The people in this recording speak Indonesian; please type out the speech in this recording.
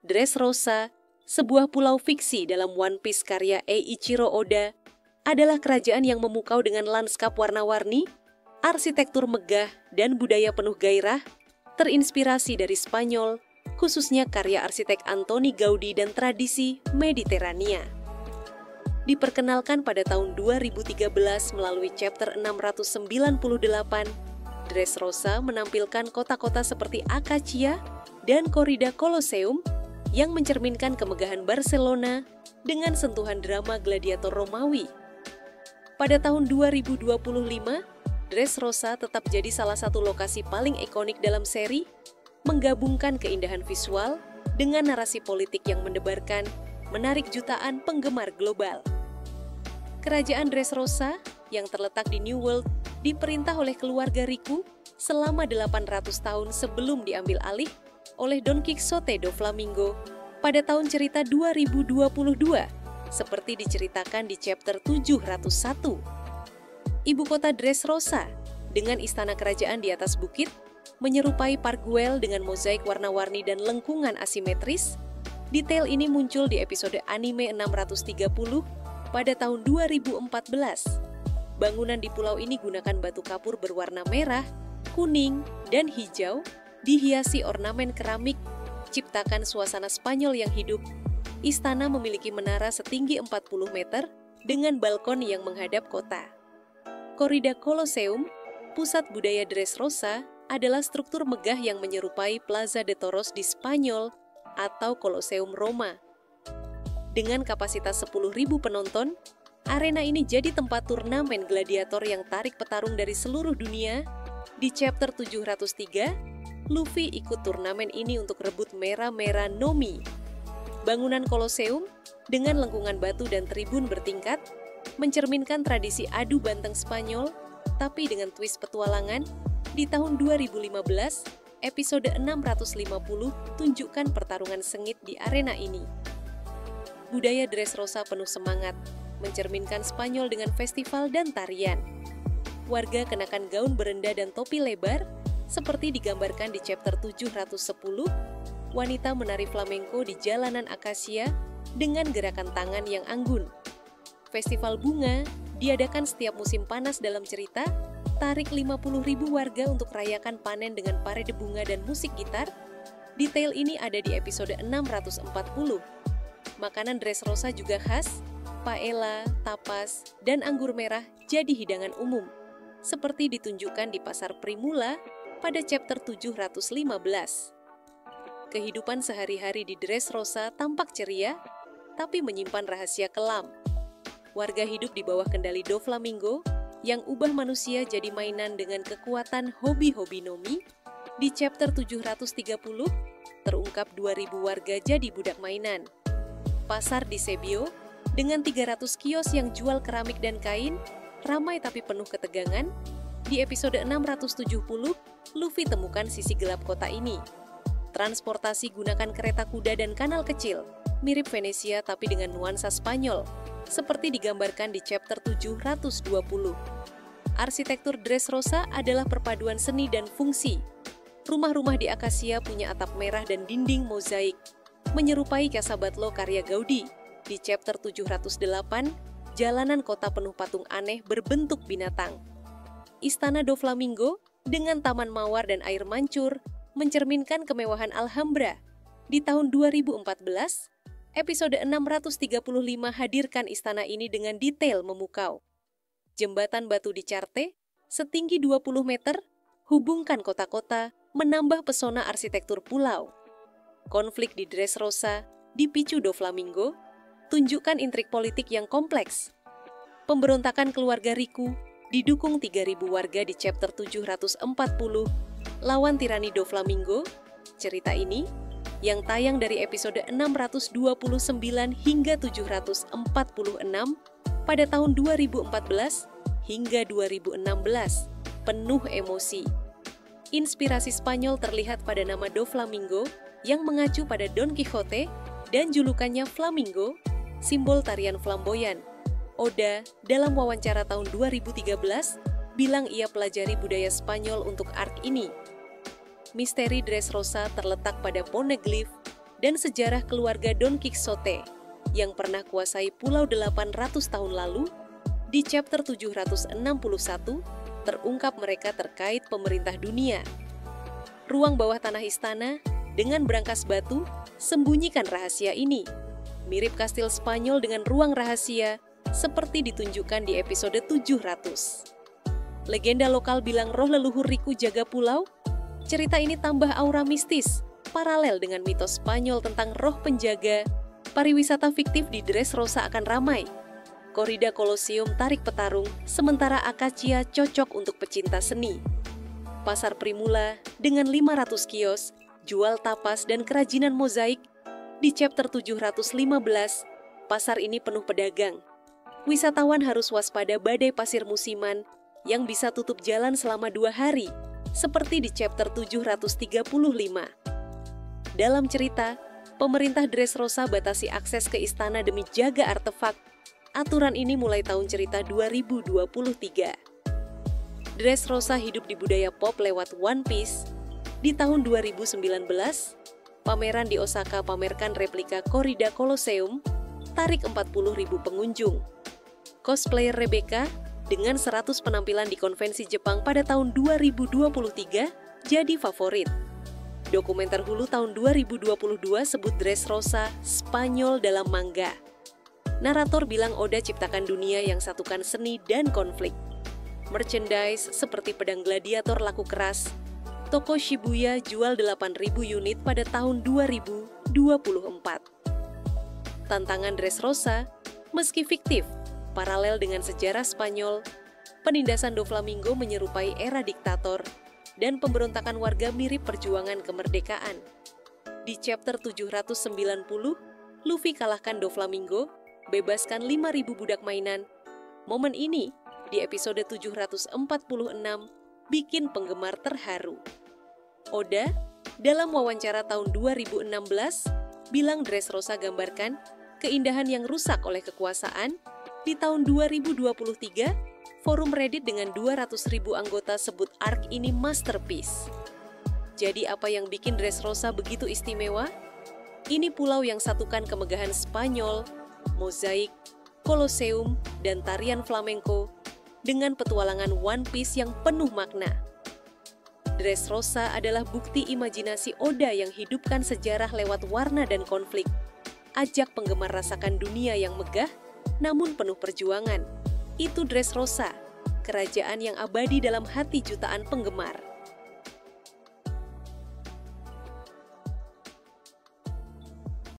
Dressrosa, sebuah pulau fiksi dalam One Piece karya Eiichiro Oda, adalah kerajaan yang memukau dengan lanskap warna-warni, arsitektur megah, dan budaya penuh gairah, terinspirasi dari Spanyol, khususnya karya arsitek Antoni Gaudi dan tradisi Mediterania. Diperkenalkan pada tahun 2013 melalui chapter 698, Dressrosa menampilkan kota-kota seperti Acacia dan Corrida Colosseum yang mencerminkan kemegahan Barcelona dengan sentuhan drama gladiator Romawi. Pada tahun 2025, Dressrosa tetap jadi salah satu lokasi paling ikonik dalam seri, menggabungkan keindahan visual dengan narasi politik yang mendebarkan, menarik jutaan penggemar global. Kerajaan Dressrosa yang terletak di New World diperintah oleh keluarga Riku selama 800 tahun sebelum diambil alih oleh Don Quixote do Flamingo pada tahun cerita 2022, seperti diceritakan di chapter 701. Ibu kota Dressrosa dengan istana kerajaan di atas bukit menyerupai Park Güell dengan mozaik warna-warni dan lengkungan asimetris. Detail ini muncul di episode anime 630 pada tahun 2014. Bangunan di pulau ini gunakan batu kapur berwarna merah, kuning, dan hijau, dihiasi ornamen keramik, ciptakan suasana Spanyol yang hidup. Istana memiliki menara setinggi 40 meter dengan balkon yang menghadap kota. Corrida Colosseum, pusat budaya Dressrosa, adalah struktur megah yang menyerupai Plaza de Toros di Spanyol atau Colosseum Roma. Dengan kapasitas 10.000 penonton, arena ini jadi tempat turnamen gladiator yang tarik petarung dari seluruh dunia. Di chapter 703, Luffy ikut turnamen ini untuk rebut Mera-Mera no Mi. Bangunan Colosseum dengan lengkungan batu dan tribun bertingkat mencerminkan tradisi adu banteng Spanyol, tapi dengan twist petualangan. Di tahun 2015, episode 650 tunjukkan pertarungan sengit di arena ini. Budaya Dressrosa penuh semangat, mencerminkan Spanyol dengan festival dan tarian. Warga kenakan gaun berenda dan topi lebar, seperti digambarkan di chapter 710, wanita menari flamenco di jalanan Acacia dengan gerakan tangan yang anggun. Festival bunga diadakan setiap musim panas dalam cerita, tarik 50.000 warga untuk rayakan panen dengan parade bunga dan musik gitar. Detail ini ada di episode 640. Makanan Dressrosa juga khas, paella, tapas, dan anggur merah jadi hidangan umum, seperti ditunjukkan di Pasar Primula pada chapter 715. Kehidupan sehari-hari di Dressrosa tampak ceria, tapi menyimpan rahasia kelam. Warga hidup di bawah kendali Doflamingo, yang ubah manusia jadi mainan dengan kekuatan hobi-hobi Nomi. Di chapter 730, terungkap 2.000 warga jadi budak mainan. Pasar di Sebio, dengan 300 kios yang jual keramik dan kain, ramai tapi penuh ketegangan. Di episode 670, Luffy temukan sisi gelap kota ini. Transportasi gunakan kereta kuda dan kanal kecil, mirip Venesia tapi dengan nuansa Spanyol, seperti digambarkan di chapter 720. Arsitektur Dressrosa adalah perpaduan seni dan fungsi. Rumah-rumah di Acacia punya atap merah dan dinding mozaik, menyerupai Casa Batlló karya Gaudi. Di chapter 708, jalanan kota penuh patung aneh berbentuk binatang. Istana Doflamingo dengan taman mawar dan air mancur mencerminkan kemewahan Alhambra. Di tahun 2014, episode 635 hadirkan istana ini dengan detail memukau. Jembatan batu di Carte, setinggi 20 meter, hubungkan kota-kota, menambah pesona arsitektur pulau. Konflik di Dressrosa dipicu Doflamingo, tunjukkan intrik politik yang kompleks. Pemberontakan keluarga Riku didukung 3.000 warga di chapter 740, lawan tirani Doflamingo. Cerita ini, yang tayang dari episode 629 hingga 746, pada tahun 2014 hingga 2016, penuh emosi. Inspirasi Spanyol terlihat pada nama Doflamingo yang mengacu pada Don Quixote dan julukannya Flamingo, simbol tarian flamboyan. Oda, dalam wawancara tahun 2013, bilang ia pelajari budaya Spanyol untuk arc ini. Misteri Dressrosa terletak pada poneglyph dan sejarah keluarga Don Quixote yang pernah kuasai Pulau 800 tahun lalu, di chapter 761 terungkap mereka terkait pemerintah dunia. Ruang bawah tanah istana dengan berangkas batu sembunyikan rahasia ini. Mirip kastil Spanyol dengan ruang rahasia seperti ditunjukkan di episode 700. Legenda lokal bilang roh leluhur Riku jaga pulau. Cerita ini tambah aura mistis, paralel dengan mitos Spanyol tentang roh penjaga. Pariwisata fiktif di Dressrosa akan ramai. Korida Colosseum tarik petarung, sementara Acacia cocok untuk pecinta seni. Pasar Primula dengan 500 kios, jual tapas dan kerajinan mozaik. Di chapter 715, pasar ini penuh pedagang. Wisatawan harus waspada badai pasir musiman yang bisa tutup jalan selama 2 hari, seperti di chapter 735. Dalam cerita, pemerintah Dressrosa batasi akses ke istana demi jaga artefak. Aturan ini mulai tahun cerita 2023. Dressrosa hidup di budaya pop lewat One Piece. Di tahun 2019, pameran di Osaka pamerkan replika Korida Colosseum, tarik 40.000 pengunjung. Cosplayer Rebecca dengan 100 penampilan di konvensi Jepang pada tahun 2023 jadi favorit. Dokumenter Hulu tahun 2022 sebut Dressrosa Spanyol dalam manga. Narator bilang Oda ciptakan dunia yang satukan seni dan konflik. Merchandise seperti pedang gladiator laku keras. Toko Shibuya jual 8.000 unit pada tahun 2024. Tantangan Dressrosa, meski fiktif, paralel dengan sejarah Spanyol, penindasan Doflamingo menyerupai era diktator, dan pemberontakan warga mirip perjuangan kemerdekaan. Di chapter 790, Luffy kalahkan Doflamingo, bebaskan 5.000 budak mainan. Momen ini, di episode 746, bikin penggemar terharu. Oda, dalam wawancara tahun 2016, bilang Dressrosa gambarkan keindahan yang rusak oleh kekuasaan. Di tahun 2023, forum Reddit dengan 200.000 anggota sebut arc ini masterpiece. Jadi apa yang bikin Dressrosa begitu istimewa? Ini pulau yang satukan kemegahan Spanyol, mozaik, Colosseum, dan tarian flamenco dengan petualangan One Piece yang penuh makna. Dressrosa adalah bukti imajinasi Oda yang hidupkan sejarah lewat warna dan konflik. Ajak penggemar rasakan dunia yang megah, namun penuh perjuangan. Itu Dressrosa, kerajaan yang abadi dalam hati jutaan penggemar.